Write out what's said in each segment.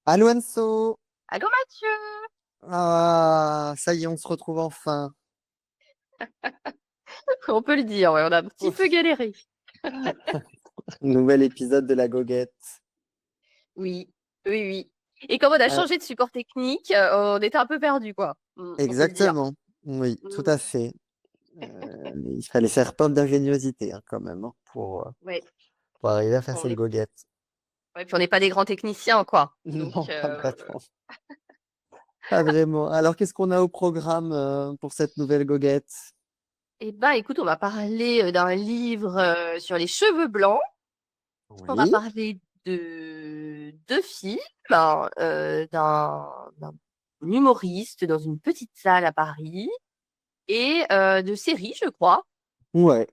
Allô Anso! Allô Mathieu! Ah, ça y est, on se retrouve enfin. On peut le dire, ouais, on a un petit peu Ouf. galéré. Nouvel épisode de la goguette. Oui, oui, oui. Et comme on a Ah, changé de support technique, on était un peu perdus, quoi. On peut le dire. exactement. Oui, tout Mm, à fait. Il fallait faire preuve d'ingéniosité hein, quand même hein, ouais. pour arriver à faire On cette est... goguette. ouais, puis on n'est pas des grands techniciens, quoi. Donc, Non, pas vraiment. Pas vraiment. Alors, qu'est-ce qu'on a au programme pour cette nouvelle goguette? eh ben, écoute, on va parler d'un livre sur les cheveux blancs. On va Oui. parler de deux films, hein, d'un humoriste dans une petite salle à Paris et de séries, je crois. Ouais,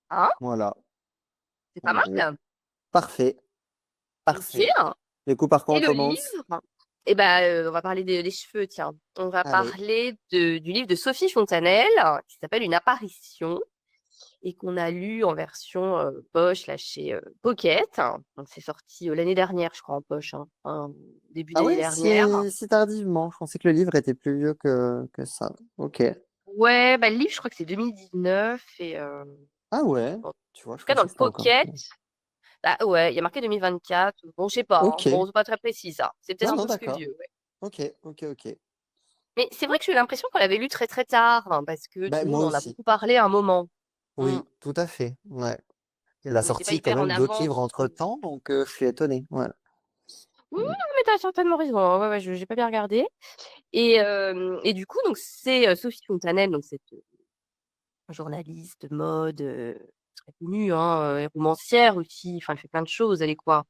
Hein? voilà. C'est pas On est mal. parfait. Ok. Parfait. Du coup, par quoi Et on le commence? livre, eh ben, on va parler des cheveux, tiens. On va Allez. parler du livre de Sophie Fontanelle qui s'appelle Une apparition et qu'on a lu en version poche là chez Pocket. Donc c'est sorti l'année dernière, je crois, en poche, début Ah d'année ouais, dernière. si tardivement. Je pensais que le livre était plus vieux que ça. Ok. Ouais, bah, le livre, je crois que c'est 2019 et Ah ouais, en tu vois, je tout cas dans pensais le que c'était encore Pocket, plus. bah ouais, il y a marqué 2024. Bon, je sais pas, hein. Ok. Bon, c'est pas très précis ça. C'est peut-être Non, un non, peu plus d'accord. vieux. Ouais. Ok, ok, ok. Mais c'est vrai que j'ai eu l'impression qu'on l'avait lu très très tard, parce que tout Ben, le moi monde en a aussi. beaucoup parlé à un moment. Mm. Oui, tout à fait. Ouais. Il a On n'était pas sorti quand hyper en même d'autres livres avance. entre-temps, donc je suis étonné. Ouais. Oui, oui, mais t'as certainement raison. Ouais, ouais, j'ai pas bien regardé. Et du coup, donc c'est Sophie Fontanelle, donc cette journaliste mode très connue, hein, et romancière aussi. Enfin, elle fait plein de choses. Elle est quoi?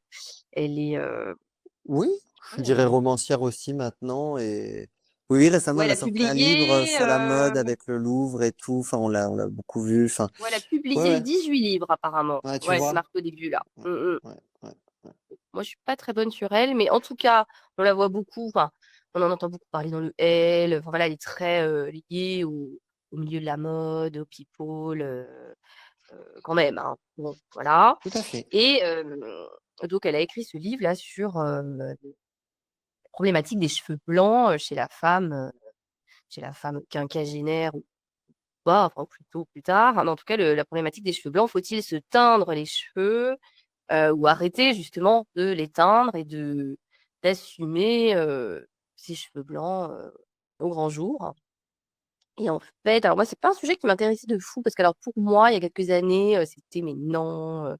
Elle est, Oui, je ouais, dirais romancière aussi maintenant. Et oui, récemment, ouais, elle elle a a sorti un livre publié, sur la mode avec le Louvre et tout. Enfin, on l'a beaucoup vu. Enfin, ouais, elle a ouais, publié ouais. 18 livres apparemment. Ouais, tu Ouais, c'est vois. marqué au début là. Ouais, Mm, mm. ouais, ouais, ouais. Moi, je suis pas très bonne sur elle, mais en tout cas, on la voit beaucoup. Enfin, on en entend beaucoup parler dans le Elle. Enfin, voilà, elle est très liée au milieu de la mode, au people, quand même, hein. Bon, voilà. Tout à fait. Et donc, elle a écrit ce livre-là sur la problématique des cheveux blancs chez la femme quinquagénaire ou pas, enfin, plutôt plus tard. Mais en tout cas, la problématique des cheveux blancs, faut-il se teindre les cheveux ou arrêter justement de l'éteindre et de d'assumer ses cheveux blancs au grand jour. Et en fait, alors moi, c'est pas un sujet qui m'intéressait de fou parce que alors pour moi, il y a quelques années, c'était mais non,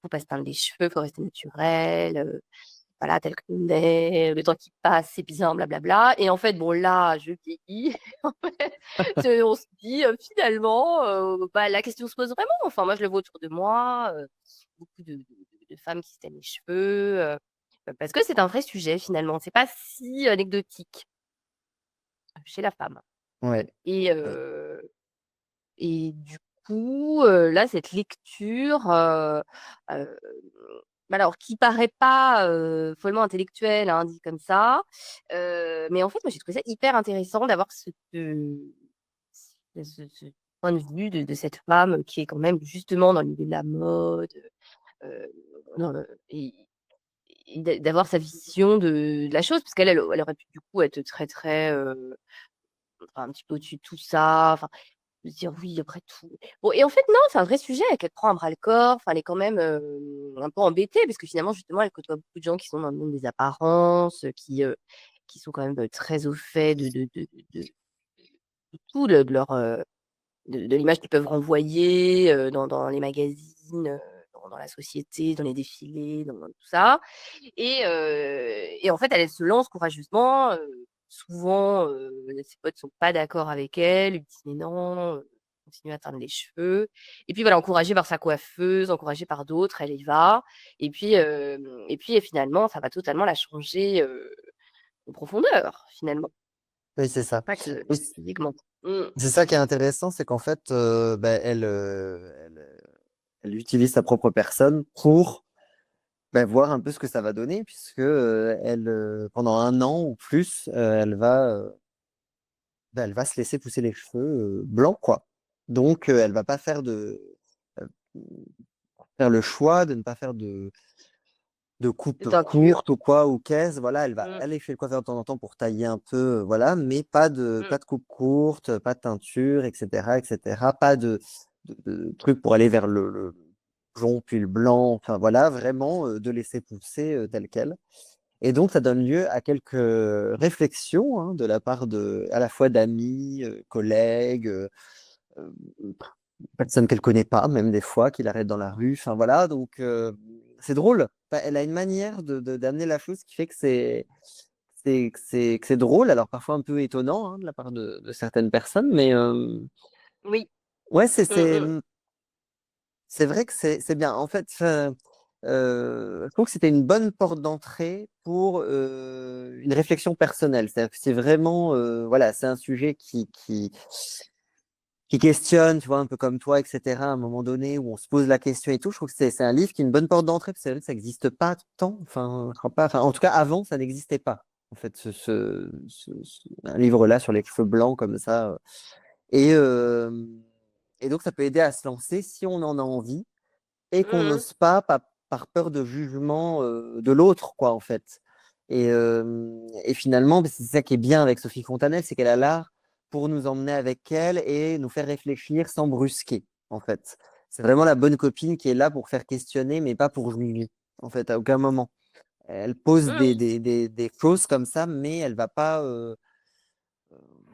faut pas se teindre les cheveux, faut rester naturel, voilà, tel qu'on est, le temps qui passe, c'est bien, blablabla. Et en fait, bon là, je vieillis. En fait, on se dit finalement, bah, la question se pose vraiment. Enfin, moi, je le vois autour de moi, beaucoup de femmes qui se teignent les cheveux, parce que c'est un vrai sujet finalement. C'est pas si anecdotique chez la femme. Ouais. Et, Ouais. du coup, là, cette lecture, heu, alors qui paraît pas, follement intellectuelle, hein, dit comme ça, mais en fait, moi, j'ai trouvé ça hyper intéressant d'avoir ce point de vue de cette femme qui est quand même justement dans le milieu de la mode, heu, dans le et d'avoir sa vision de la chose, parce elle aurait pu du coup être très, très, enfin, un petit peu au-dessus de tout ça, enfin de se dire: «Oui, après tout». Bon et en fait, non, c'est un vrai sujet qu'elle prend à bras-le-corps. Enfin, elle est quand même, un peu embêtée parce que finalement, justement, elle côtoie beaucoup de gens qui sont dans le monde des apparences, qui sont quand même, très au fait de tout, de leur, de l'image qu'ils peuvent renvoyer, dans les magazines, dans la société, dans les défilés, dans tout ça. Et en fait, elle se lance courageusement, souvent, ses potes sont pas d'accord avec elle, lui disent: «Mais non, continue à teindre les cheveux» et puis voilà, encouragée par sa coiffeuse, encouragée par d'autres, elle y va et puis finalement, ça va totalement la changer, en profondeur, finalement. Oui, c'est ça. Pas que Oui, physiquement. Mmh. c'est ça qui est intéressant, c'est qu'en fait, ben, elle utilise sa propre personne pour ben, voir un peu ce que ça va donner, puisque pendant un an ou plus, ben, elle va se laisser pousser les cheveux blancs, quoi. Donc, elle va pas euh, faire le choix de ne pas faire de coupe teinture. courte ou quoi, ou qu'est-ce, voilà, elle va Mmh, aller chez le coiffeur de temps en temps pour tailler un peu, voilà, mais mmh, pas de coupe courte, pas de teinture, etc., etc., pas de truc pour aller vers le blond puis le blanc, enfin voilà, vraiment de laisser pousser tel quel. Et donc, ça donne lieu à quelques réflexions hein, de la part de, à la fois d'amis, collègues, euh, personnes qu'elle connaît pas, même des fois, qui l'arrêtent dans la rue. Enfin voilà, donc c'est drôle. Enfin, elle a une manière d'amener la chose qui fait que que c'est drôle, alors parfois un peu étonnant hein, de la part de certaines personnes, mais oui. ouais, Mmh mh. c'est vrai que c'est bien. En fait, je trouve que c'était une bonne porte d'entrée pour une réflexion personnelle. C'est-à-dire que c'est vraiment, voilà, c'est un sujet qui questionne, tu vois, un peu comme toi, etc., à un moment donné, où on se pose la question et tout. Je trouve que c'est un livre qui est une bonne porte d'entrée, parce que c'est vrai que ça n'existe pas tant. Enfin, je crois pas. Enfin, en tout cas, avant, ça n'existait pas. En fait, un livre-là sur les cheveux blancs comme ça. Et, euh, et donc, ça peut aider à se lancer si on en a envie et qu'on Mmh. n'ose pas, par peur de jugement de l'autre, quoi, en fait. Et finalement, bah, c'est ça qui est bien avec Sophie Fontanelle, c'est qu'elle a l'art pour nous emmener avec elle et nous faire réfléchir sans brusquer, en fait. C'est vraiment la bonne copine qui est là pour faire questionner, mais pas pour juger, en fait, à aucun moment. Elle pose Mmh. des choses comme ça, mais elle va pas,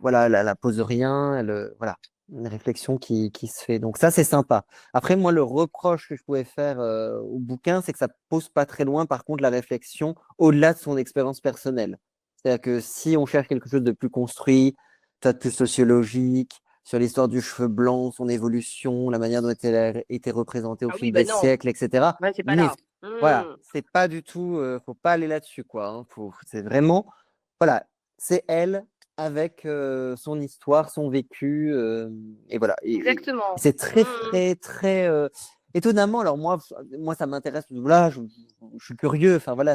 voilà, elle pose rien, voilà, une réflexion qui se fait. Donc ça, c'est sympa. Après, moi, le reproche que je pouvais faire au bouquin, c'est que ça pose pas très loin, par contre, la réflexion au-delà de son expérience personnelle. C'est-à-dire que si on cherche quelque chose de plus construit, peut-être plus sociologique, sur l'histoire du cheveu blanc, son évolution, la manière dont elle a été représentée au Ah oui, fil bah des non, siècles, etc. ouais, c'est pas Mais là. voilà, Mmh. c'est pas du tout, faut pas aller là-dessus, quoi. Hein. C'est vraiment, voilà, c'est elle avec son histoire, son vécu, et voilà. Et Exactement. c'est très Mmh. frais, très étonnamment. Alors moi, ça m'intéresse. Voilà, je suis curieux. Enfin voilà,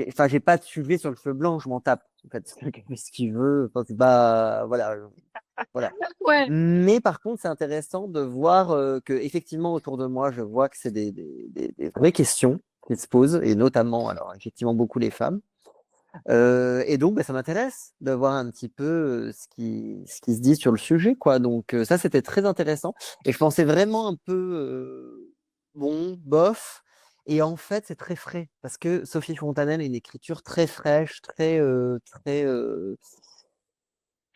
enfin, j'ai pas de sujet sur le feu blanc, je m'en tape. En fait, chacun fait ce qu'il veut. Enfin, c'est pas, voilà, voilà. Ouais. Mais par contre, c'est intéressant de voir que effectivement autour de moi, je vois que c'est des vraies questions qui se posent, et notamment, alors effectivement beaucoup les femmes. Et donc, bah, ça m'intéresse de voir un petit peu ce qui se dit sur le sujet, quoi. Donc, ça, c'était très intéressant. Et je pensais vraiment un peu, bon, bof. Et en fait, c'est très frais. Parce que Sophie Fontanelle a une écriture très fraîche, très, je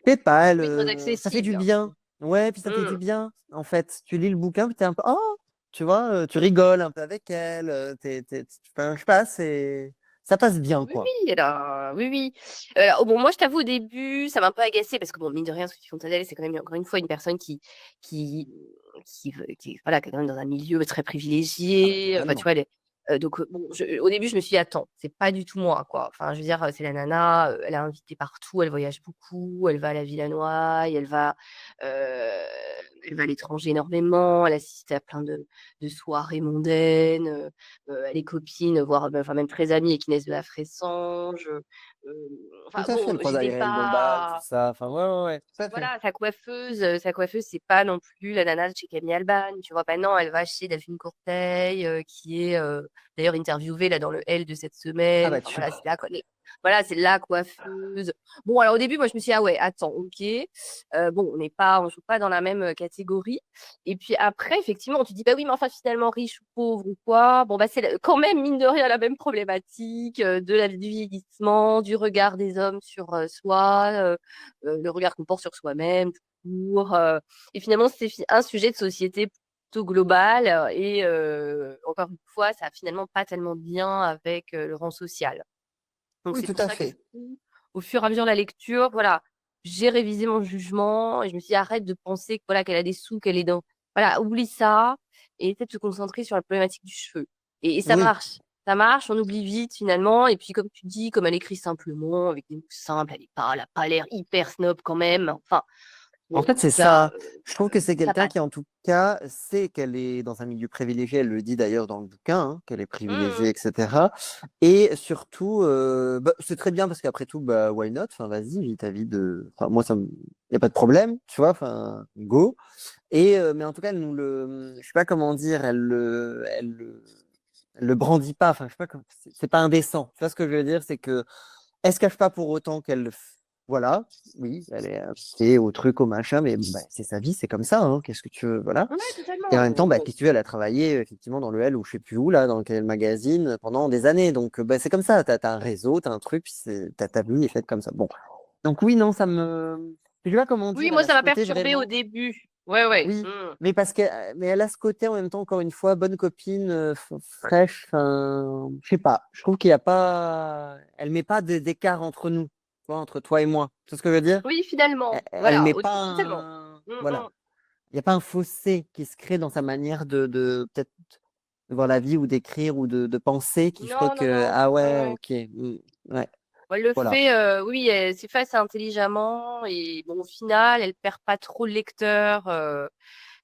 sais pas, Oui, très ça fait du accessible. bien. Ouais, puis ça fait du Mmh. bien. En fait, tu lis le bouquin, puis t'es un peu, oh, tu vois, tu rigoles un peu avec elle. Enfin, je sais pas, ça passe bien, Oui, quoi. oui, alors, oui, oui. Alors, bon, moi, je t'avoue, au début, ça m'a un peu agacée parce que, bon, mine de rien, Sophie Fontanelle, c'est quand même, encore une fois, une personne qui, voilà, qui est quand même dans un milieu très Ah bah privilégié. Enfin, tu totalement. vois, donc, bon, au début, je me suis dit, attends, c'est pas du tout moi, quoi. Enfin, je veux dire, c'est la nana, elle a invité partout, elle voyage beaucoup, elle va à la Villa Noailles, euh, elle va à l'étranger énormément, elle assiste à plein de soirées mondaines. Elle est copine, voire enfin même très amie avec Inès de la Fressange. Tout Enfin à fait, bon, elle croise j'étais Ariel Dombal, tout pas. ça. Enfin, ouais, ouais, ouais, tout à fait. Voilà, sa coiffeuse, c'est pas non plus la nana de chez Camille Alban, tu vois. Pas non, elle va chez Delphine Courteil, qui est d'ailleurs interviewée là dans le L de cette Ah semaine. bah Enfin tu voilà, vois. voilà, c'est la coiffeuse. Bon, alors au début, moi je me suis dit, ah ouais, attends, ok. Bon, on joue pas dans la même catégorie. Et puis après, effectivement, tu dis, bah oui, mais enfin finalement, riche ou pauvre ou quoi, bon, bah c'est quand même, mine de rien, la même problématique de du vieillissement, du regard des hommes sur soi, le regard qu'on porte sur soi-même, tout court. Et finalement, c'est un sujet de société plutôt global et encore une fois, ça a finalement pas tellement de lien avec le rang social. Donc Oui, c'est tout pour à ça que du fait. coup, au fur et à mesure de la lecture, voilà, j'ai révisé mon jugement et je me suis dit, arrête de penser que, voilà, qu'elle a des sous, qu'elle est dans. Voilà, oublie ça et essaie de se concentrer sur la problématique du cheveu. Et ça Oui. marche. Ça marche, on oublie vite finalement. Et puis, comme tu dis, comme elle écrit simplement, avec des mots simples, elle a pas l'air hyper snob quand même. Enfin, En bon, en fait, tout c'est cas, ça. Je trouve que c'est ça quelqu'un passe. qui, en tout cas, sait qu'elle est dans un milieu privilégié. Elle le dit d'ailleurs dans le bouquin, hein, qu'elle est privilégiée, Mmh. etc. Et surtout, bah, c'est très bien parce qu'après tout, bah, why not? Enfin, vas-y, vis ta vie de. Enfin, moi, y a pas de problème, tu vois. Enfin, go. Et mais en tout cas, elle nous le. Je sais pas comment dire. elle le brandit pas. Enfin, je sais pas, c'est pas indécent. Tu vois ce que je veux dire? C'est que elle se cache pas pour autant voilà, oui, elle est invitée au truc, au machin, mais bah, c'est sa vie, c'est comme ça, hein. Qu'est-ce que tu veux, voilà. Ouais, Et en totalement. même temps, bah, qu'est-ce que tu veux, elle a travaillé effectivement dans le L ou je sais plus où, là, dans quel magazine pendant des années. Donc, bah, c'est comme ça. T'as un réseau, t'as un truc, puis ta vie est faite comme ça. Bon. Donc, oui, non, je sais pas comment Oui, dire, moi, elle a ça ce m'a côté perturbée au vraiment. début. Ouais, ouais. Oui, mais elle a ce côté en même temps, encore une fois, bonne copine, fraîche. Enfin, je sais pas. Je trouve qu'il y a pas, elle met pas d'écart entre nous, tu vois, entre toi et moi. Tu vois ce que je veux dire? Oui, finalement. Elle Voilà, met pas totalement. voilà. Il n'y a pas un fossé qui se crée dans sa manière de peut-être de voir la vie ou d'écrire ou de penser qui ferait Non, non, que, non. ah Ouais, ouais, ouais. ok, ouais, Elle le voilà. fait, oui, elle s'efface intelligemment et bon, au final, elle perd pas trop le lecteur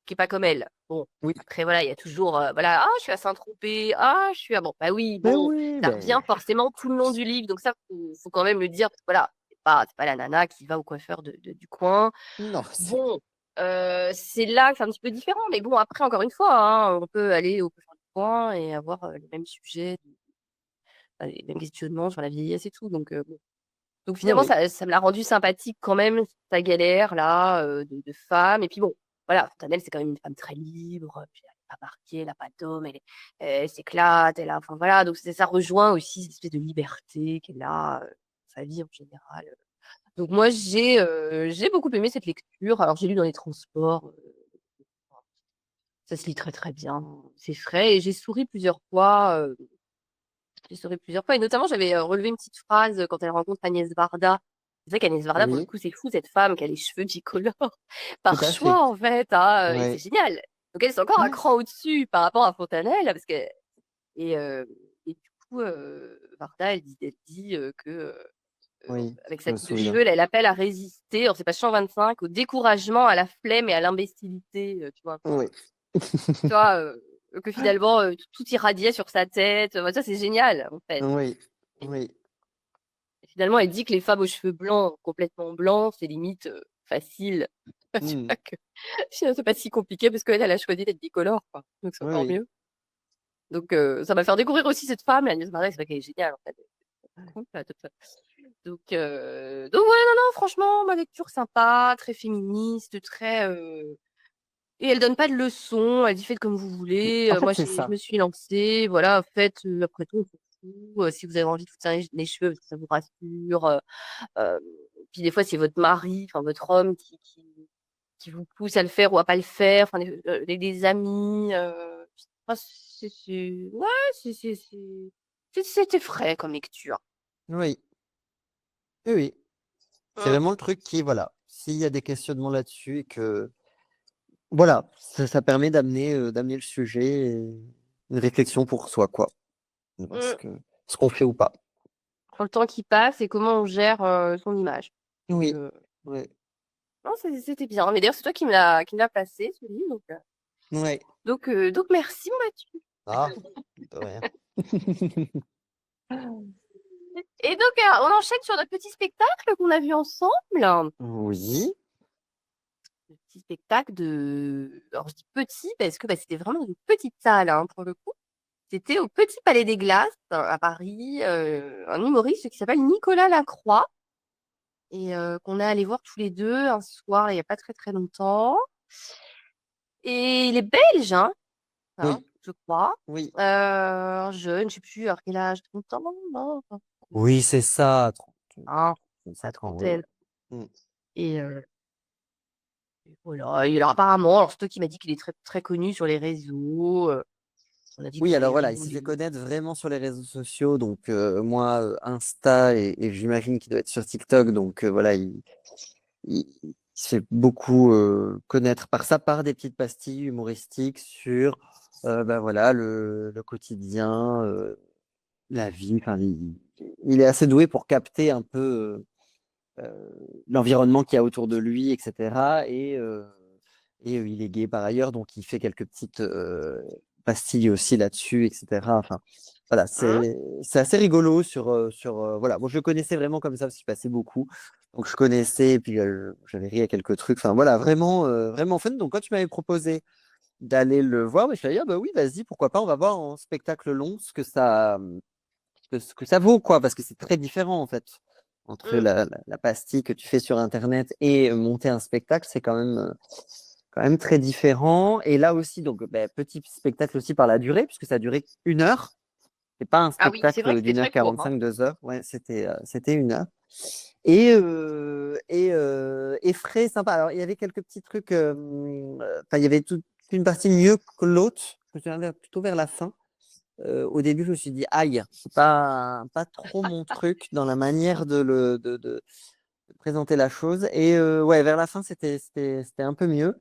qui est pas comme elle. Bon, Oui, après, voilà, il y a toujours, voilà, ah, je suis à Saint-Tropez, ah, je suis à, bon, bah oui, mais bon, oui, ça ben revient forcément tout le long du livre, donc ça, faut quand même le dire, parce que voilà, c'est pas la nana qui va au coiffeur du coin. non, Bon, c'est là que c'est un petit peu différent, mais bon, après, encore une fois, hein, on peut aller au coiffeur du coin et avoir les mêmes sujets, les mêmes questionnements sur la vieillesse et tout, donc bon. Donc oui, finalement, oui, ça me l'a rendu sympathique quand même, sa galère là, de femme. Et puis bon, voilà, Fontanelle, c'est quand même une femme très libre, puis elle est pas marquée, elle a pas d'homme, elle s'éclate, elle a, enfin voilà, donc ça rejoint aussi cette espèce de liberté qu'elle a, sa vie en général. Donc moi, j'ai beaucoup aimé cette lecture. Alors j'ai lu dans les transports, ça se lit très très bien, c'est frais et j'ai souri plusieurs fois et notamment j'avais relevé une petite phrase quand elle rencontre Agnès Varda. C'est vrai qu'Agnès Varda, pour le oui, coup, c'est fou cette femme qui a les cheveux bicolores tout par à choix fait. en fait, hein, et c'est Ouais. génial. Donc elle, c'est encore un Ouais. cran au-dessus par rapport à Fontanelle parce que et, euh, et du coup Varda elle dit que Oui, avec je sa me coupe de souviens. cheveux, elle appelle à résister. Alors c'est pas 125 au découragement, à la flemme et à l'imbécilité, tu vois. Enfin, Oui. tu vois que finalement tout irradiait sur sa tête. Ça c'est génial en fait. Oui, oui, Finalement, elle dit que les femmes aux cheveux blancs, complètement blancs, c'est limite facile. Tu hmm, vois que c'est pas si compliqué parce qu'elle, elle a choisi d'être bicolore, quoi. Donc c'est oui, encore oui. mieux. Donc ça m'a fait découvrir aussi cette femme, la Agnès Varda, c'est vrai qu'elle est géniale en fait. Donc ouais, non, non, franchement, ma lecture sympa, très féministe, très et elle donne pas de leçons, elle dit faites comme vous voulez. En fait, Moi, c'est je me ça. suis lancée, voilà, faites après tout, on s'en fout. Si vous avez envie de vous teindre les cheveux parce que ça vous rassure. Euh, Puis des fois, c'est votre mari, enfin votre homme qui vous pousse à le faire ou à pas le faire, enfin des amis. Enfin, ouais, c'était frais comme lecture. Oui, oui, oui. C'est Hum, vraiment le truc qui, voilà, s'il y a des questionnements là-dessus et que, voilà, ça permet d'amener le sujet et une réflexion pour soi, quoi. Voir hum. ce qu'on fait ou pas. Sur le temps qui passe et comment on gère son image. Donc, Oui, oui, non, c'était bien. Mais d'ailleurs, c'est toi qui me l'a placé, ce livre. oui. Donc merci, mon Mathieu. Ah, de rien. Et donc, on enchaîne sur notre petit spectacle qu'on a vu ensemble. Oui, Le petit spectacle de. Alors, je dis petit parce que bah, c'était vraiment une petite salle, hein, pour le coup. C'était au Petit Palais des Glaces, à Paris, un humoriste qui s'appelle Nicolas Lacroix et qu'on est allé voir tous les deux un soir, il n'y a pas très très longtemps. Et il est belge, hein, oui, je crois. oui. Jeune, je sais plus, à quel âge, 30 ans, non? Enfin, Oui, c'est ça, 30, hein, la 35 ans, oui, trentaine. oui. Mm. Et voilà, alors apparemment, alors c'est toi qui m'as dit qu'il est très, très connu sur les réseaux. On a dit que Oui, vous alors avez voilà, il s'est rigolé. fait connaître vraiment sur les réseaux sociaux, donc moi, Insta, et j'imagine qu'il doit être sur TikTok, donc voilà, il se fait beaucoup connaître par ça, par des petites pastilles humoristiques sur bah, voilà, le quotidien, la vie, enfin, il est assez doué pour capter un peu l'environnement qu'il y a autour de lui, etc. Et il est gay par ailleurs, donc il fait quelques petites pastilles aussi là-dessus, etc. Enfin, voilà, Hein. c'est assez rigolo voilà. Moi, je le connaissais vraiment comme ça parce qu'il passait beaucoup. Donc, je connaissais, et puis j'avais ri à quelques trucs. Enfin, voilà, vraiment, vraiment fun. Donc, quand tu m'avais proposé d'aller le voir. Mais je suis dit, ah bah oui, vas-y, pourquoi pas, on va voir en spectacle long ce que ça vaut, quoi, parce que c'est très différent, en fait. Entre Mmh. la pastille que tu fais sur Internet et monter un spectacle, c'est quand même très différent. Et là aussi, donc, ben, petit spectacle aussi par la durée, puisque ça a duré 1 heure. C'est pas un Ah oui, c'est vrai que spectacle c'était d'une heure très court, hein. 45, 2 heures. Ouais, c'était 1 heure. Et frais, sympa. Alors, il y avait quelques petits trucs. Enfin, il y avait toute une partie mieux que l'autre. Je me souviens plutôt vers la fin. Au début, je me suis dit, aïe, c'est pas trop mon truc dans la manière de présenter la chose. Et ouais, vers la fin, c'était un peu mieux.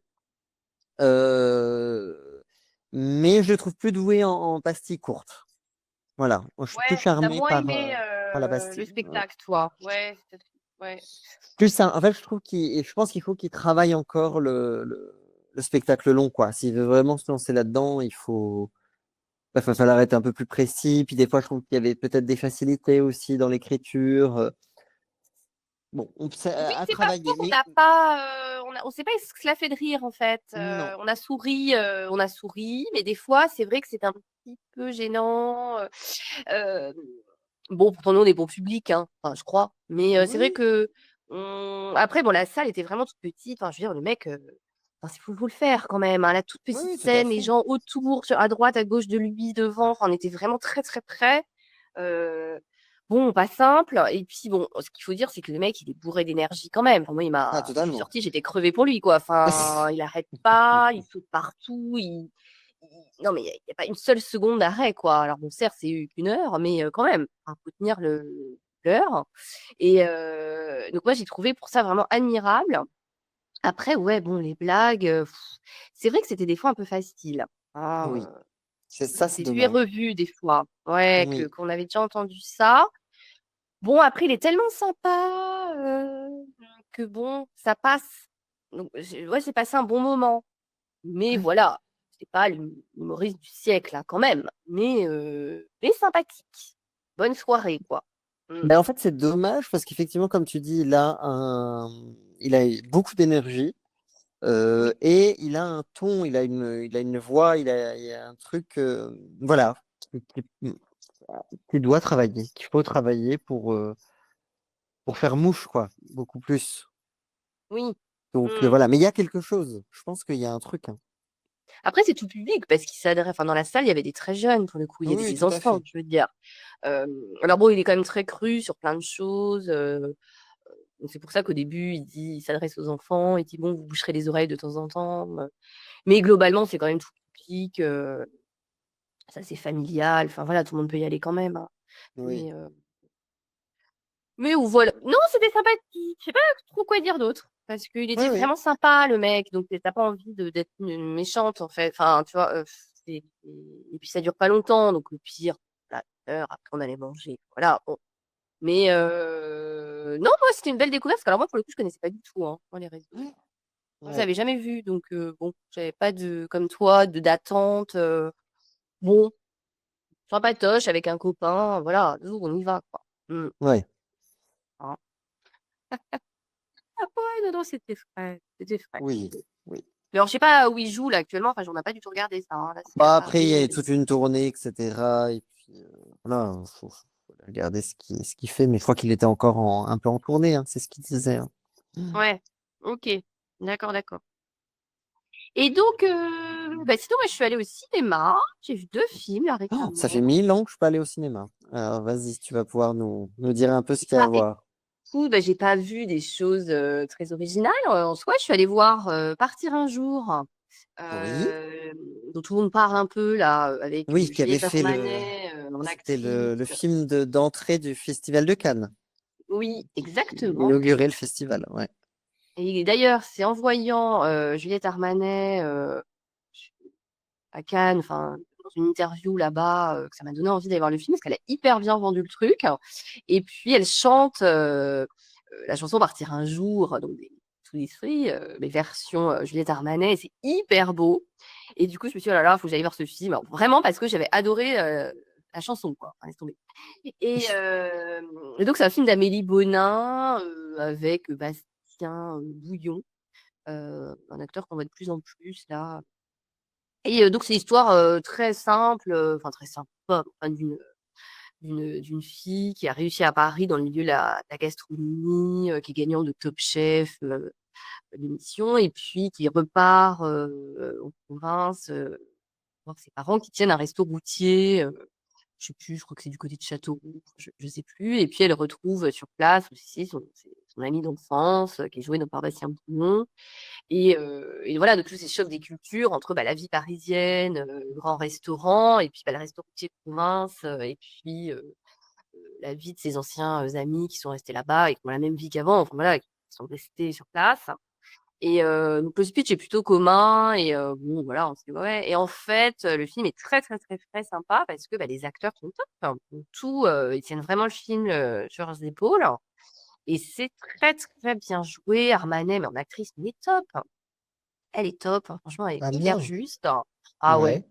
Euh, mais je le trouve plus doué en pastilles courtes. Voilà. Moi, je suis plus Ouais, tu charmé moins aimé, par la le pastille. Ouais. spectacle, toi? Ouais, peut-être, ouais. Plus ça, en fait, je pense qu'il faut qu'il travaille encore le spectacle long, quoi. S'il veut vraiment se lancer là-dedans, il va falloir être un peu plus précis. Puis des fois, je trouve qu'il y avait peut-être des facilités aussi dans l'écriture. Bon, c'est Oui, à c'est pas faux travailler, qu'on mais n'a pas, on sait pas ce que cela fait de rire, en fait. non. On a souri, mais des fois, c'est vrai que c'est un petit peu gênant. Euh, bon, pourtant, nous, on est bon public, hein, enfin, je crois. Mais c'est vrai Oui, que après, bon, la salle était vraiment toute petite. Enfin, je veux dire, le mec, enfin, faut le faire quand même, hein. La toute oui, petite oui, tout à scène, les fait. gens autour, à droite, à gauche de lui, devant. Enfin, on était vraiment très, très près. Euh, bon, pas simple. Et puis, bon, ce qu'il faut dire, c'est que le mec, il est bourré d'énergie quand même. Enfin, moi, Ah, je suis totalement. sortie, j'étais crevée pour lui, quoi. Enfin, il arrête pas, il saute partout, non, mais il y a pas une seule seconde d'arrêt, quoi. Alors, bon, certes, c'est eu qu'une heure, mais quand même, il faut tenir l'heure. Et donc, moi, j'ai trouvé pour ça vraiment admirable. Après, ouais, bon, les blagues, c'est vrai que c'était des fois un peu facile. Hein, Oui, c'est c'est vu et dommage. revu des fois. Ouais, Oui, qu'on avait déjà entendu ça. Bon, après, il est tellement sympa que bon, ça passe. Donc, ouais, j'ai passé un bon moment. Mais voilà, c'est pas l'humoriste du siècle, là, quand même. Mais sympathique. Bonne soirée, quoi. Mm. ben, en fait, c'est dommage parce qu'effectivement, comme tu dis, il a beaucoup d'énergie. Oui, Et il a un ton, il a une voix, il a un truc, voilà, qu'il doit travailler, qu'il faut travailler pour faire mouche, quoi, beaucoup plus. oui. Donc Mm. voilà, mais il y a quelque chose. Je pense qu'il y a un truc, hein. Après, c'est tout public, parce qu'il s'adresse. Enfin, dans la salle, il y avait des très jeunes, pour le coup. Il y avait Oui, des tout à enfants, fait. je veux dire. Euh, alors, bon, il est quand même très cru sur plein de choses. Donc c'est pour ça qu'au début, il s'adresse aux enfants, il dit, bon, vous boucherez les oreilles de temps en temps. Mais globalement, c'est quand même tout public. Ça, c'est familial. Enfin, voilà, tout le monde peut y aller quand même. Hein. Oui, Mais, euh, mais ou voilà. Non, c'était sympathique. Je sais pas trop quoi dire d'autre. Parce qu'il oui, était oui, vraiment sympa, le mec. Donc, t'as pas envie d'être une méchante, en fait. Enfin, tu vois. Et puis, ça dure pas longtemps. Donc, le pire, la heure, après, on allait manger. Voilà. Bon. Mais non, moi, c'était une belle découverte. Parce que, alors, moi, pour le coup, je connaissais pas du tout, hein, moi, les réseaux. Je ouais, l'avais jamais vu. Donc, bon, j'avais pas comme toi, d'attente. Bon, sympatoche avec un copain. Voilà, on y va, quoi. ouais, Hein. Ah ouais, non, non, c'était frais. C'était frais. oui, oui. Mais alors, je sais pas où il joue là actuellement. Enfin, j'en ai pas du tout regardé ça. Hein. Là, c'est Bah, après, il y a apparu. toute une tournée, etc. Et puis, voilà, faut regarder ce qu'il fait. Mais je crois qu'il était encore un peu en tournée, hein, c'est ce qu'il disait, hein. Ouais. Ok. D'accord, d'accord. Et donc, bah, sinon, moi, je suis allée au cinéma. J'ai vu 2 films là Oh, ça fait récemment. 1000 ans que je peux aller au cinéma. Alors, vas-y, tu vas pouvoir nous dire un peu ce qu'il y a à Bah, voir. écoute, bah, j'ai pas vu des choses très originales. En soi, je suis allée voir Partir un jour, Oui. euh, dont tout le monde parle un peu là, avec Oui, qui avait Juliette fait Armanet en c'était actrice. le film d'entrée du Festival de Cannes, Oui, qui exactement. inaugurait le festival. Ouais. Et d'ailleurs, c'est en voyant Juliette Armanet à Cannes, enfin, dans une interview là-bas, que ça m'a donné envie d'aller voir le film, parce qu'elle a hyper bien vendu le truc. Et puis, elle chante la chanson Partir un jour, donc Sous les fruits, les versions Juliette Armanet, et c'est hyper beau. Et du coup, je me suis dit, oh là là, faut que j'aille voir ce film. Alors, vraiment, parce que j'avais adoré la chanson, quoi. Enfin, laisse tomber. Et donc, c'est un film d'Amélie Bonin avec Bastien Bouillon, un acteur qu'on voit de plus en plus là. Et donc c'est l'histoire très simple, enfin très simple, enfin, d'une fille qui a réussi à Paris dans le milieu de la gastronomie, qui est gagnante de Top Chef, l'émission, et puis qui repart en province voir ses parents qui tiennent un resto routier. Je sais plus, je crois que c'est du côté de Châteauroux, je sais plus. Et puis elle retrouve sur place aussi son ami d'enfance qui est joué par Bastien Bouillon. Et voilà, donc tous ces chocs des cultures entre la vie parisienne, le grand restaurant, et puis le resto routier de province, et puis la vie de ses anciens amis qui sont restés là-bas et qui ont la même vie qu'avant, enfin voilà, qui sont restés sur place. Et donc le speech est plutôt commun et bon voilà, on se dit ouais, ouais. Et en fait, le film est très, très, très, très sympa parce que les acteurs sont top, hein. Tout, ils tiennent vraiment le film sur leurs épaules, et c'est très, très bien joué. Armanet, mais en actrice, mais elle est top, hein. Elle est top, hein, franchement, elle est Ah hyper bien. juste. Ah ouais.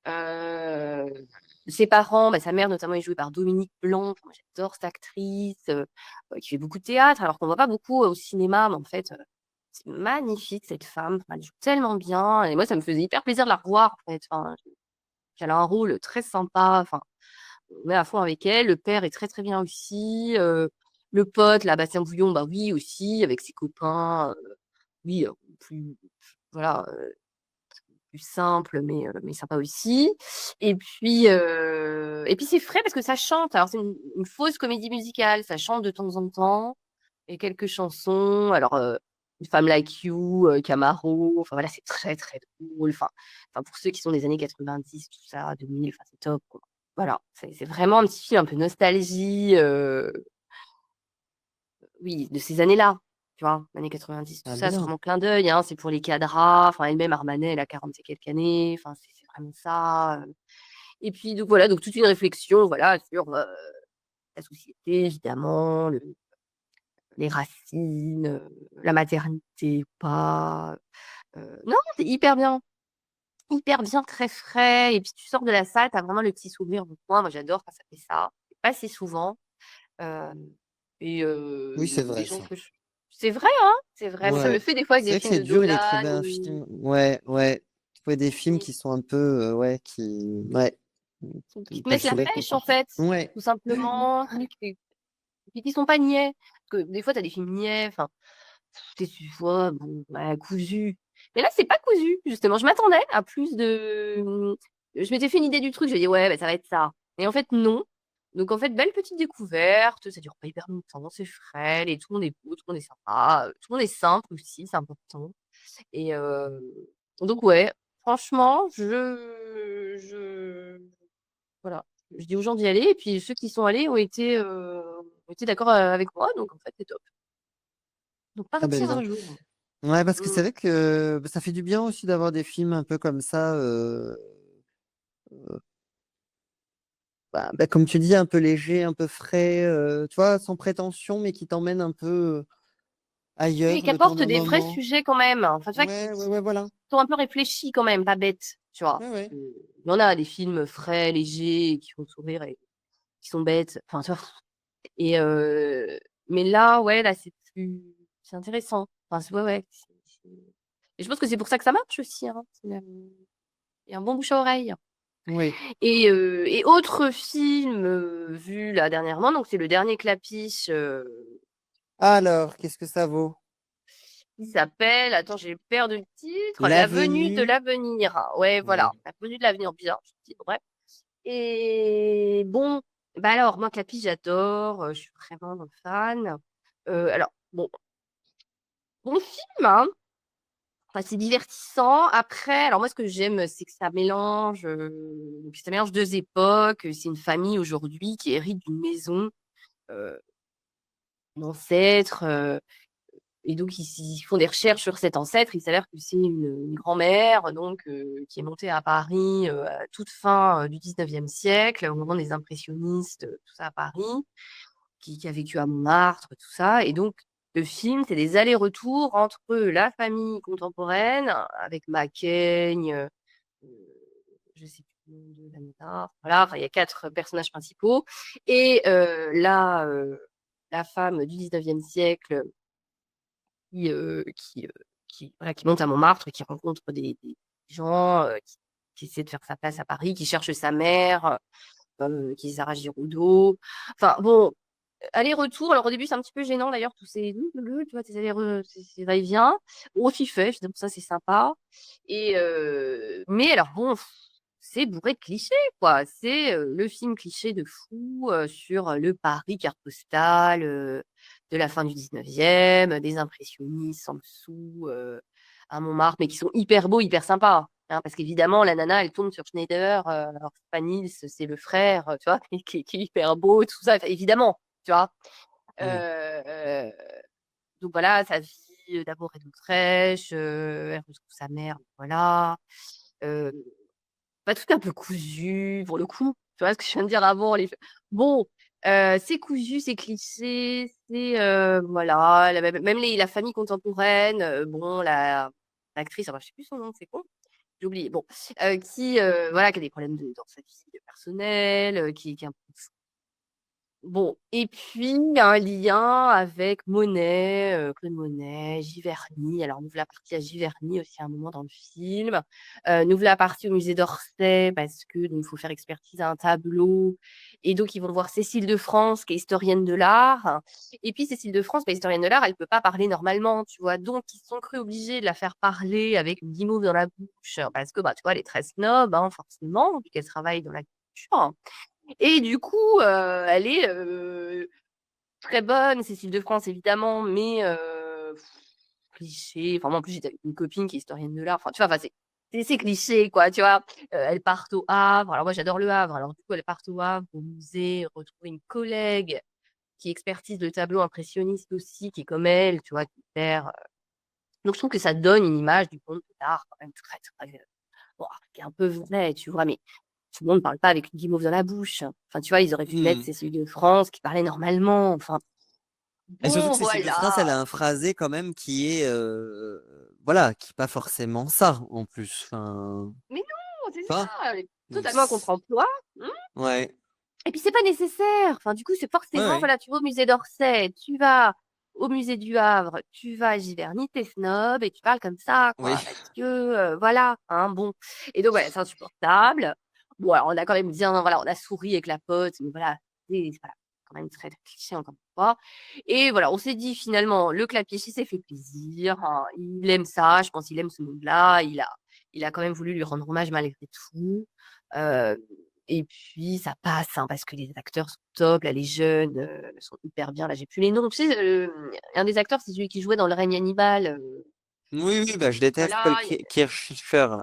Ouais. Heu, Ses parents, sa mère notamment est jouée par Dominique Blanc. Enfin, moi j'adore cette actrice, qui fait beaucoup de théâtre alors qu'on voit pas beaucoup au cinéma, mais en fait, c'est magnifique cette femme. Enfin, elle joue tellement bien et moi ça me faisait hyper plaisir de la revoir en fait. Enfin, elle a un rôle très sympa, enfin, on est à fond avec elle. Le père est très, très bien aussi, le pote là, Bastien Bouillon, oui aussi avec ses copains, oui, plus voilà, plus simple, mais sympa aussi. Et puis c'est frais parce que ça chante. Alors c'est une fausse comédie musicale, ça chante de temps en temps et quelques chansons. Alors Une Femme Like You, Camaro, enfin voilà, c'est très très drôle. Enfin pour ceux qui sont des années 90, tout ça, 2000, enfin c'est top, quoi. Voilà, c'est vraiment un petit film un peu nostalgie, oui, de ces années-là, tu vois, années 90, tout Ah ça, c'est bien. vraiment clin d'œil, hein, c'est pour les cadras, enfin, elle-même, Armanet, elle a 40 et quelques années, enfin, c'est vraiment ça. Et puis, donc voilà, donc toute une réflexion, voilà, sur la société, évidemment, les racines, la maternité ou pas. Non, c'est hyper bien, très frais. Et puis, tu sors de la salle, t'as vraiment le petit sourire. Donc, moi, j'adore quand ça fait ça. C'est pas si souvent. Euh, et Oui, c'est des vrai gens ça. que c'est vrai, hein, c'est vrai. Mais ça me Ouais. fait des fois avec C'est des vrai que films c'est de dur de Dolan trouver un ou film. Ouais, ouais. Trouver des films qui sont un peu, ouais, ouais, qui te pas mettent le la sourire pêche, en complètement. fait, Ouais. tout simplement. Et puis qui sont pas niais. Parce que des fois, tu as des films niais, enfin, tu vois, bon, cousu. Mais là, c'est pas cousu, justement. Je m'attendais à plus de. Je m'étais fait une idée du truc, je me dit, ouais, ça va être ça. Et en fait, non. Donc, en fait, belle petite découverte. Ça dure pas hyper longtemps, c'est frais, et tout le monde est beau, tout le monde est sympa. Tout le monde est simple aussi, c'est important. Et donc, ouais, franchement, voilà. Je dis aux gens d'y aller, et puis ceux qui sont allés ont été d'accord avec moi, donc en fait, c'est top. Donc, Ah ben partir bien. un jour. Ouais, parce que Mm. c'est vrai que ça fait du bien aussi d'avoir des films un peu comme ça, comme tu dis, un peu léger, un peu frais, tu vois, sans prétention, mais qui t'emmènent un peu Oui, ailleurs qui le temps apporte d'un des vrais moment. sujets quand même. Enfin, tu vois, Ouais, ouais, qui ouais, voilà. sont un peu réfléchis quand même, pas bêtes, tu vois. Ouais, Parce ouais. que il y en a des films frais, légers, qui font sourire et qui sont bêtes. Enfin, tu vois. Et mais là, ouais, là, c'est intéressant. Enfin, ouais, ouais. Et je pense que c'est pour ça que ça marche aussi, hein. Il y a un bon bouche à oreille. Oui. Et autre film vu là dernièrement, donc c'est le dernier Clapiche, Alors, qu'est-ce que ça vaut? qui s'appelle, attends, j'ai perdu le titre, La venue de L'avenue. l'avenir. Ouais, voilà, Ouais. La venue de l'avenir, bien, je dis, bref. Et bon, alors, moi, Clapiche, j'adore, je suis vraiment fan. Alors, bon, bon film, hein. Enfin, c'est divertissant. Après, alors moi, ce que j'aime, c'est que ça mélange deux époques. C'est une famille aujourd'hui qui hérite d'une maison, euh, d'ancêtre. Et donc, ils font des recherches sur cet ancêtre. Il s'avère que c'est une grand-mère donc, qui est montée à Paris à toute fin du 19e siècle, au moment des impressionnistes, tout ça à Paris, qui a vécu à Montmartre, tout ça. Et donc, le film, c'est des allers-retours entre la famille contemporaine, avec Macaigne, je sais plus le nom de la nana. Voilà, enfin, il y a quatre personnages principaux. Et la femme du 19e siècle qui, voilà, qui monte à Montmartre, qui rencontre des gens, qui essaie de faire sa place à Paris, qui cherche sa mère, qui est Sarah Giraudot. Enfin bon, aller-retour. Alors au début, c'est un petit peu gênant d'ailleurs, tous ces, tu vois, ces va-et-vient. Bon, on s'y fait, finalement, ça c'est sympa. Mais alors bon, c'est bourré de clichés, quoi. C'est le film cliché de fou sur le Paris carte postale de la fin du 19e, des impressionnistes en dessous, à Montmartre, mais qui sont hyper beaux, hyper sympas. Hein, parce qu'évidemment, la nana, elle tourne sur Schneider. Alors, c'est pas Nils, c'est le frère, tu vois, qui est hyper beau, tout ça, évidemment, tu vois. Mm. Euh, donc voilà, sa vie d'amour et d'eau fraîche, elle retrouve sa mère, voilà. Euh, Pas tout un peu cousu, pour le coup. Tu vois ce que je viens de dire avant. Bon, c'est cousu, c'est cliché, c'est voilà, même la famille contemporaine. Bon, l'actrice, alors, je sais plus son nom, c'est con. J'ai oublié. Bon, voilà, qui a des problèmes dans sa vie personnelle, qui est un peu bon, et puis il y a un lien avec Monet, Claude Monet, Giverny. Alors, on ouvre la partie à Giverny aussi à un moment dans le film. On ouvre la partie au musée d'Orsay parce que donc, il faut faire expertise à un tableau. Et donc, ils vont voir Cécile de France, qui est historienne de l'art. Et puis, Cécile de France, qui est historienne de l'art, elle ne peut pas parler normalement, tu vois. Donc, ils sont crus obligés de la faire parler avec une guimauve dans la bouche parce que, bah, tu vois, elle est très snob, hein, forcément, vu qu'elle travaille dans la culture. Et du coup, elle est très bonne, Cécile de France, évidemment, mais cliché. Enfin, moi, en plus, j'étais avec une copine qui est historienne de l'art. Enfin, tu vois, enfin, c'est cliché, quoi, tu vois. Elles partent au Havre. Alors, moi, j'adore le Havre. Alors, du coup, elles partent au Havre, au musée, retrouver une collègue qui expertise le tableau impressionniste aussi, qui est comme elle, tu vois, qui perd. Donc, je trouve que ça donne une image du monde de l'art, quand même, très, très, bon, qui est un peu vrai, tu vois, mais tout le monde ne parle pas avec une guimauve dans la bouche. Enfin, tu vois, ils auraient pu mettre Mm. Cécile de France qui parlait normalement. Enfin, Et surtout bon, que Cécile de France, elle voilà. a un phrasé quand même qui est, voilà, qui est pas forcément ça en plus. Enfin, Mais non, c'est pas. ça. Donc, Totalement un contre-emploi. Hein. ouais, Et puis, c'est pas nécessaire. Enfin, du coup, c'est ouais, forcément, ouais, voilà, tu vas au musée d'Orsay, tu vas au musée du Havre, tu vas à Giverny, t'es snob et tu parles comme ça, quoi. oui. Parce que, voilà, hein, bon. Et donc, voilà, c'est insupportable. Bon, alors, on a quand même bien, voilà, on a souri avec la pote, mais voilà, voilà, quand même très cliché encore une fois. Et voilà, on s'est dit finalement, le clapier s'est fait plaisir, hein, il aime ça, je pense qu'il aime ce monde-là, il a quand même voulu lui rendre hommage malgré tout. Euh, et puis, ça passe, hein, parce que les acteurs sont top. Là, les jeunes sont hyper bien. Là, j'ai plus les noms. Tu sais, un des acteurs, c'est celui qui jouait dans Le règne animal. Oui, oui, bah, je déteste Paul Voilà, Kirchhofer.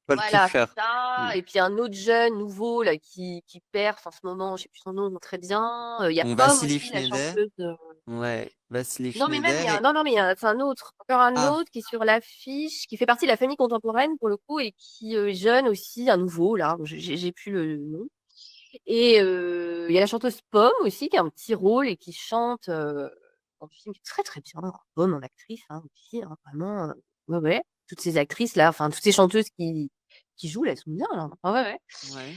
Paul voilà, c'est Kircher. ça. Mm. Et puis, un autre jeune, nouveau, là, qui perce en ce moment. Je sais plus son nom très bien. Il y a Bon, Pomme Vassili aussi, la Schneider. chanteuse. Ouais, Vassili Non, mais même, Schneider et... non, non, mais c'est un autre. Encore un Ah, autre qui est sur l'affiche, qui fait partie de la famille contemporaine, pour le coup, et qui est jeune aussi, un nouveau, là. J'ai plus le nom. Et il y a la chanteuse Pomme aussi, qui a un petit rôle et qui chante dans le film très très bien. Pomme en actrice hein, aussi, hein, vraiment. Ouais, ouais. Toutes ces actrices là, enfin toutes ces chanteuses qui jouent, là, elles sont bien là. Ah, ouais, ouais.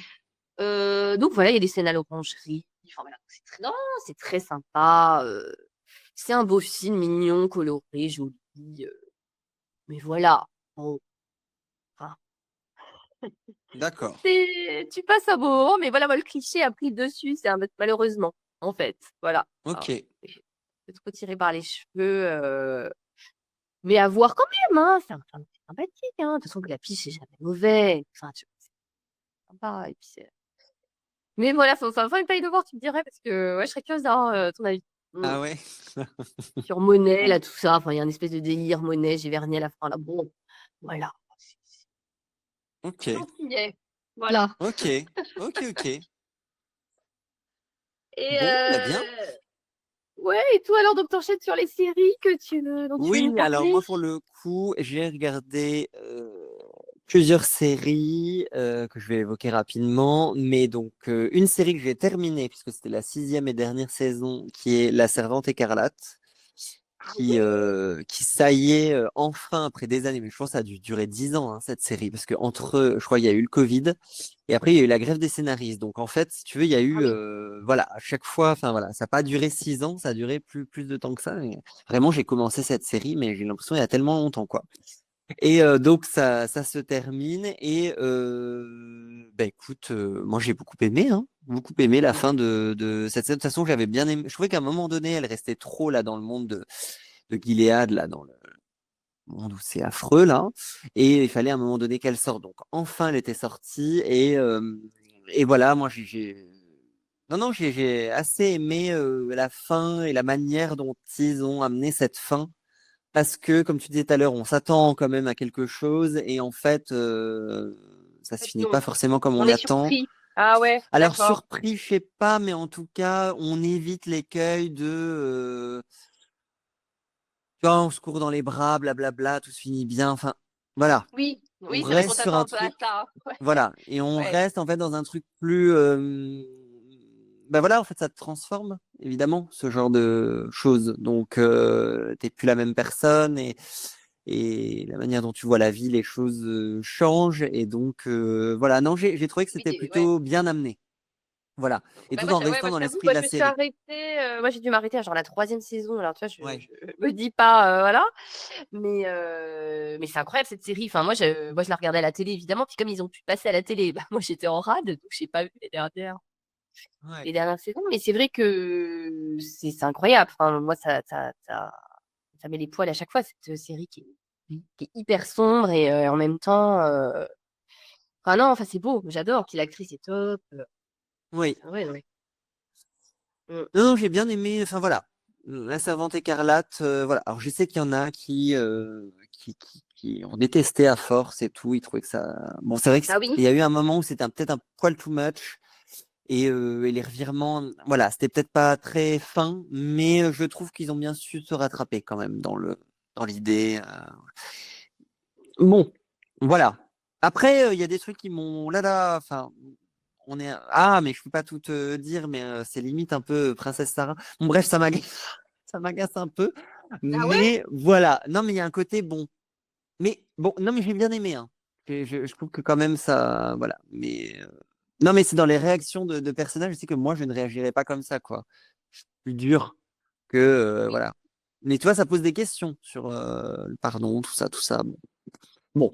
ouais. Donc voilà, il y a des scènes à l'orangerie. Enfin, voilà, non, c'est très sympa. C'est un beau film, mignon, coloré, joli. Mais voilà. Bon, enfin, D'accord. tu passes un beau moment, mais voilà, moi, le cliché a pris le dessus, malheureusement, en fait. Voilà. Ok. Alors, je suis trop tirée par les cheveux, mais à voir quand même, hein. C'est sympathique, hein. De toute façon, que la fiche, c'est jamais mauvais. Enfin, c'est sympa. Et puis, mais voilà, ça va une taille de voir, tu me dirais, parce que ouais, je serais curieuse d'avoir ton avis. Mm. Ah ouais. Sur Monet, là, tout ça. Enfin, il y a une espèce de délire, Monet, Giverny à la fin, là. Bon, voilà. Ok. C'est gentillet. Voilà. Ok. Ok, ok. Et Bon, bah bien. ouais, et toi alors, donc t'enchaînes sur les séries dont tu veux Oui, nous alors parler? moi pour le coup, j'ai regardé plusieurs séries que je vais évoquer rapidement, mais donc une série que j'ai terminée puisque c'était la sixième et dernière saison, qui est La Servante écarlate, Ah oui. qui ça y est enfin après des années, mais je pense que ça a dû durer 10 ans hein, cette série, parce que entre je crois il y a eu le Covid et après il y a eu la grève des scénaristes, donc en fait si tu veux il y a Ah eu oui. voilà à chaque fois, enfin voilà ça n'a pas duré 6 ans, ça a duré plus de temps que ça. Et vraiment j'ai commencé cette série, mais j'ai l'impression il y a tellement longtemps quoi. Et donc ça se termine et bah écoute, moi j'ai beaucoup aimé, hein, beaucoup aimé la fin de cette scène. De toute façon, j'avais bien aimé. Je trouvais qu'à un moment donné, elle restait trop là dans le monde de Gilead, là dans le monde où c'est affreux là, et il fallait à un moment donné qu'elle sorte. Donc enfin, elle était sortie et voilà, moi non non, j'ai assez aimé la fin et la manière dont ils ont amené cette fin parce que, comme tu disais tout à l'heure, on s'attend quand même à quelque chose et en fait, ça se fait, finit non. pas forcément comme On on est attend. surpris. Ah ouais, Alors d'accord. surpris, je sais pas, mais en tout cas, on évite l'écueil de, tu vois, on se court dans les bras, blablabla, tout se finit bien. Enfin, voilà, Oui, on oui, c'est vrai qu'on reste sur s'attend un un peu à truc, ça, hein. Ouais, voilà, et on ouais. reste en fait dans un truc plus, ben voilà, en fait, ça te transforme évidemment ce genre de choses. Donc, t'es plus la même personne et la manière dont tu vois la vie, les choses changent. Et donc, voilà, non, j'ai trouvé que Oui, c'était ouais. plutôt bien amené. Voilà. Et Bah, tout en ouais, restant moi, je dans t'avoue, l'esprit moi, de je la me suis série. arrêtée, moi, j'ai dû m'arrêter à genre la troisième saison. Alors, tu vois, Ouais. je me dis pas, voilà, mais c'est incroyable cette série. Enfin, moi, je la regardais à la télé, évidemment. Puis comme ils ont pu passer à la télé, bah, moi, j'étais en rade, donc j'ai pas vu Ouais. les dernières saisons. Mais c'est vrai que c'est incroyable. Enfin, moi, ça met les poils à chaque fois, cette série qui est hyper sombre et en même temps, enfin non, enfin c'est beau, j'adore. Puis l'actrice est top. Oui. Ouais, ouais. Mm. Non, non, j'ai bien aimé. Enfin voilà, La Servante écarlate. Voilà. Alors je sais qu'il y en a qui ont détesté à force et tout. Ils trouvaient que ça. Bon, c'est vrai Ah il oui. y a eu un moment où c'était peut-être un poil too much et les revirements. Voilà, c'était peut-être pas très fin, mais je trouve qu'ils ont bien su se rattraper quand même dans l'idée. Bon, voilà. Après, il y a des trucs qui m'ont là, enfin, mais je peux pas tout te dire, mais c'est limite un peu Princesse Sarah. Bon, bref, ça m'agace un peu, Ah ouais? mais voilà. Non, mais il y a un côté bon. Mais bon, non, mais j'ai bien aimé, hein. Je trouve que quand même ça, voilà. Mais non, mais c'est dans les réactions de personnages. Je sais que moi, je ne réagirais pas comme ça, quoi. Je suis plus dur que Oui. voilà. Mais tu vois, ça pose des questions sur le pardon, tout ça. Bon. Bon.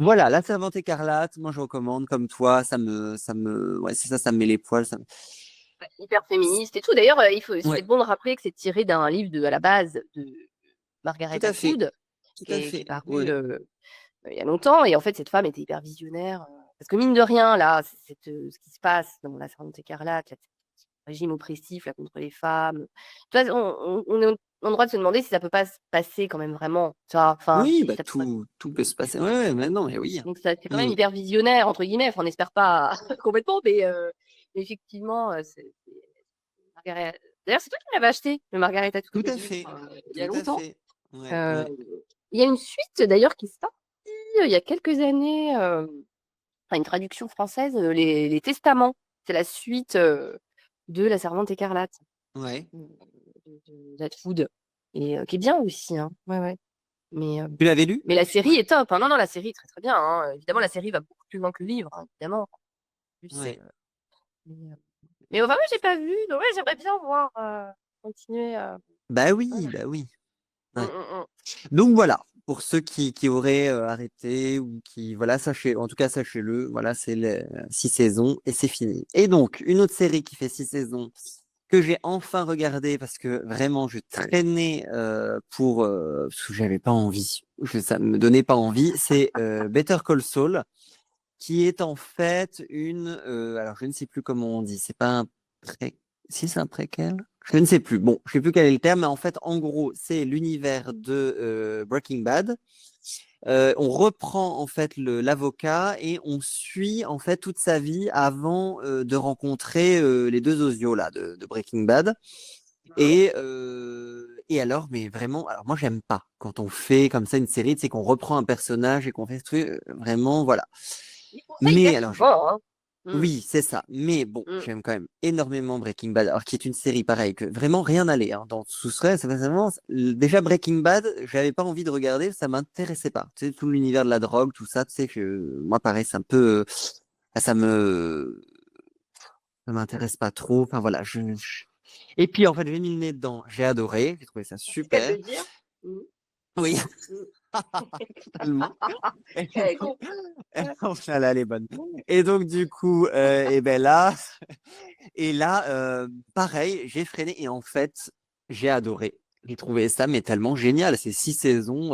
Voilà, La Servante écarlate, moi je recommande comme toi, ouais, c'est ça, ça me met les poils. Ouais, hyper féministe et tout. D'ailleurs, c'est Ouais, bon de rappeler que c'est tiré d'un livre à la base de tout Margaret à fait, Atwood, tout à qui est fait, paru ouais, il y a longtemps. Et en fait, cette femme était hyper visionnaire. Parce que mine de rien, là, ce qui se passe dans La Servante écarlate, là, régime oppressif là, contre les femmes. Tu vois, on est on a le droit de se demander si ça peut pas se passer quand même vraiment. Tu vois, enfin, oui, si bah ça peut pas. tout peut se passer, ouais, ouais, mais non, mais oui. Donc ça, c'est quand même Mm. hyper visionnaire, entre guillemets. Enfin, on n'espère pas complètement, mais effectivement, Margaret. D'ailleurs, c'est toi qui l'avais acheté, le Margaret Atwood, Tout le à livre, fait, il y a tout à longtemps. fait, ouais, Euh, ouais, il y a une suite d'ailleurs qui est sortie il y a quelques années, enfin, une traduction française, les Testaments. C'est la suite de La Servante écarlate. ouais. D'Atwood et qui est bien aussi, hein. Ouais, ouais. Mais, euh, Tu l'avais lu? mais la série est top, hein. Non, non, la série est très très bien, hein. Évidemment, la série va beaucoup plus loin que le livre, hein, évidemment. En plus, Ouais. mais, euh, mais enfin, moi, j'ai pas vu. Donc, ouais, j'aimerais bien voir continuer. Bah Ouais, oui, ouais. bah oui. Mm, Ouais. mm, mm. Donc voilà, pour ceux qui auraient arrêté ou qui, voilà, sachez, en tout cas sachez-le, voilà, c'est les 6 saisons et c'est fini. Et donc, une autre série qui fait 6 saisons que j'ai enfin regardée parce que vraiment je traînais parce que j'avais pas envie, ça me donnait pas envie, c'est Better Call Saul, qui est en fait alors je ne sais plus comment on dit, c'est pas un pré, si c'est un préquel? Je ne sais plus. Bon, je sais plus quel est le terme, mais en fait, en gros, c'est l'univers de Breaking Bad. On reprend en fait l'avocat et on suit en fait toute sa vie avant de rencontrer les deux osios là de Breaking Bad. Et alors, mais vraiment, alors moi j'aime pas quand on fait comme ça une série, c'est qu'on reprend un personnage et qu'on fait ce truc, vraiment, voilà. Ils font ça Mais hyper alors, souvent, hein. Mm, oui, c'est ça. Mais bon, mm. j'aime quand même énormément Breaking Bad, alors qui est une série pareille, que vraiment rien n'allait hein, dans tout ça. C'est vraiment, déjà Breaking Bad, j'avais pas envie de regarder, ça m'intéressait pas. Tu sais, tout l'univers de la drogue, tout ça, tu sais que moi pareil, c'est un peu, ça ça m'intéresse pas trop. Enfin voilà, et puis en fait, j'ai mis le nez dedans, j'ai adoré, j'ai trouvé ça C'est le cas de super. le dire. Mm, Oui, mm. totalement. Et Elle est donc, con. Ouais. oh là là, elle est bonne. Et donc, du coup, et ben là, pareil, j'ai freiné et en fait, j'ai adoré. J'ai trouvé ça mais tellement génial. C'est 6 saisons,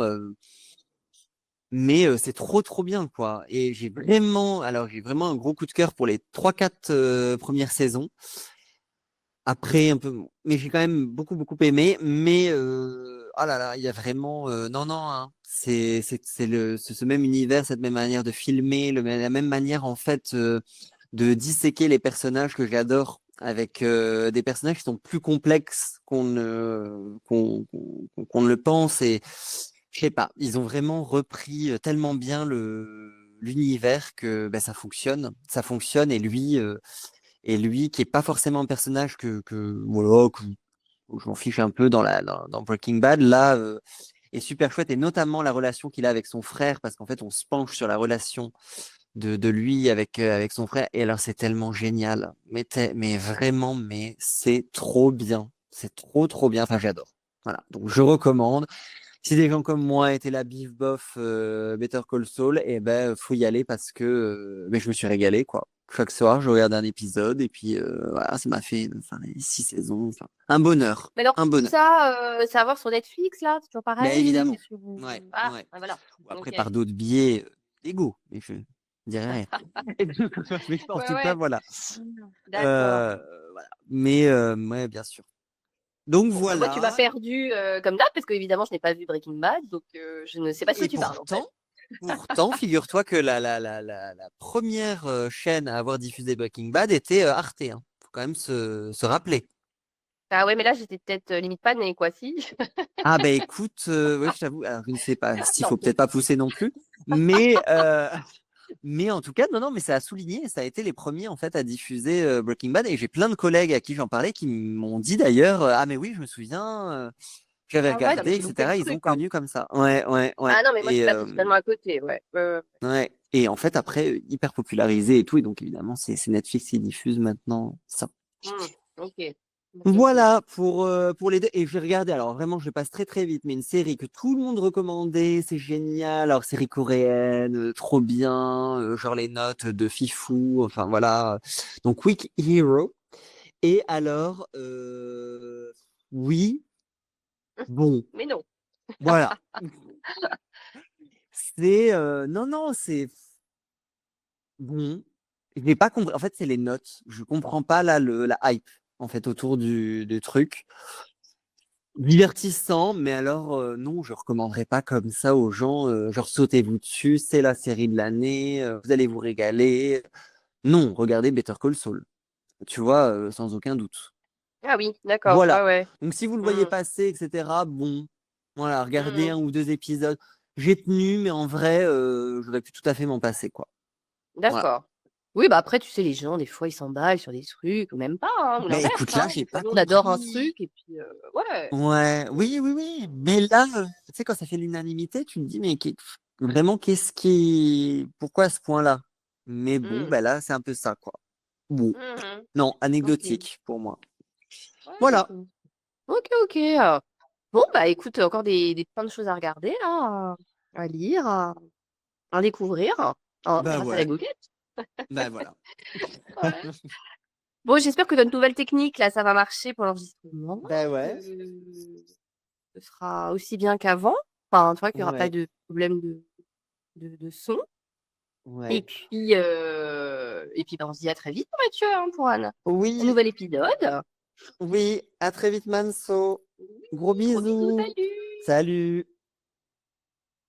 mais c'est trop trop bien quoi. Et j'ai vraiment un gros coup de cœur pour les 3-4 premières saisons. Après un peu, mais j'ai quand même beaucoup beaucoup aimé. Mais oh là là, il y a vraiment non non, hein. C'est ce même univers, cette même manière de filmer, la même manière en fait de disséquer les personnages que j'adore, avec des personnages qui sont plus complexes qu'on ne le pense. Et je sais pas, ils ont vraiment repris tellement bien le l'univers que ben, ça fonctionne. Et lui qui est pas forcément un personnage que voilà où je m'en fiche un peu dans Breaking Bad, là est super chouette, et notamment la relation qu'il a avec son frère, parce qu'en fait on se penche sur la relation de lui avec son frère. Et alors c'est tellement génial, mais vraiment, mais c'est trop bien, c'est trop trop bien, enfin j'adore. Voilà, donc je recommande. Si des gens comme moi étaient la bif bof Better Call Saul, et ben faut y aller, parce que mais je me suis régalé quoi. Chaque soir, je regarde un épisode, et puis voilà, ça m'a fait enfin, les 6 saisons, enfin, un bonheur, Mais alors, un tout bonheur. ça, c'est à voir sur Netflix, là? C'est toujours Mais pareil? évidemment, C'est sur... ouais, Ah, ouais. ah, voilà. Ou après Ok. par d'autres biais légaux, mais je dirais rien. Mais en Ouais, tout cas, ouais. voilà. D'accord. Euh, voilà. Mais ouais, bien sûr. Donc Bon, bah, moi, tu m'as voilà. perdu comme date, parce que évidemment, je n'ai pas vu Breaking Bad, donc je ne sais pas de quoi Et tu parles, en fait. pourtant, figure-toi que la première chaîne à avoir diffusé Breaking Bad était Arte, hein. Faut quand même se rappeler. Ah ouais, mais là, j'étais peut-être limite pas née, quoi, si. Ah ben écoute, ouais, je t'avoue, alors je ne sais pas, s'il Tant faut pis. peut-être pas pousser non plus, mais en tout cas, non, non, mais ça a souligné, ça a été les premiers en fait à diffuser Breaking Bad. Et j'ai plein de collègues à qui j'en parlais qui m'ont dit d'ailleurs, ah mais oui, je me souviens, j'avais Ah ouais, non, mais regardé, j'ai loupé le etc. Ils ont truc, hein. connu comme ça. Ouais, ouais, ouais. Ah non, mais moi, je suis Et passée totalement à côté, ouais. ouais. Et en fait, après, hyper popularisé et tout. Et donc évidemment, c'est Netflix qui diffuse maintenant ça. Ok. Ok, ok. Voilà pour les deux. Et je vais regarder, alors vraiment, je passe très très vite, mais une série que tout le monde recommandait, c'est génial. Alors, série coréenne, trop bien, genre les notes de Fifou, enfin voilà. Donc, Weak Hero. Et alors, oui, bon, Mais non. voilà. Non, non, c'est bon. Je n'ai pas compris. En fait, c'est les notes. Je comprends pas là la hype en fait autour du truc. Divertissant, mais alors non, je recommanderais pas comme ça aux gens. Genre sautez-vous dessus, c'est la série de l'année, vous allez vous régaler. Non, regardez Better Call Saul. Tu vois, sans aucun doute. Ah oui, d'accord, ouais, Voilà. ouais. Donc si vous le voyez Hmm, passer, etc. Bon, voilà, regardez hmm, 1 ou 2 épisodes. J'ai tenu, mais en vrai, j'aurais pu tout à fait m'en passer, quoi. Voilà. d'accord. Oui, bah après, tu sais, les gens, des fois, ils s'emballent sur des trucs, ou même pas, hein, ou Mais l'inverse, écoute, là, hein. j'ai pas Nous, on adore un compris. truc, et puis, ouais. Ouais, oui, oui, oui. Mais là, tu sais, quand ça fait l'unanimité, tu te dis, mais vraiment, pourquoi à ce point-là? Mais bon, Hmm, ben là, c'est un peu ça, quoi. Bon, mhm, non, ok. anecdotique pour moi. Ouais, Voilà. d'accord. Ok, ok. Bon, bah écoute, encore plein de choses à regarder, là, à lire, à découvrir, hein, Ben grâce à la ouais, goguette. ben voilà. Ouais. Bon, j'espère que notre nouvelle technique, là, ça va marcher pour l'enregistrement, Ben que ouais, ce sera aussi bien qu'avant. Enfin, tu vois qu'il n'y aura pas ouais, de problème de son. ouais. Et puis bah, on se dit à très vite, Mathieu, hein, pour un Oui, nouvel épisode. oui, à très vite, Manso. Gros Gros bisous, bisous. salut! Salut.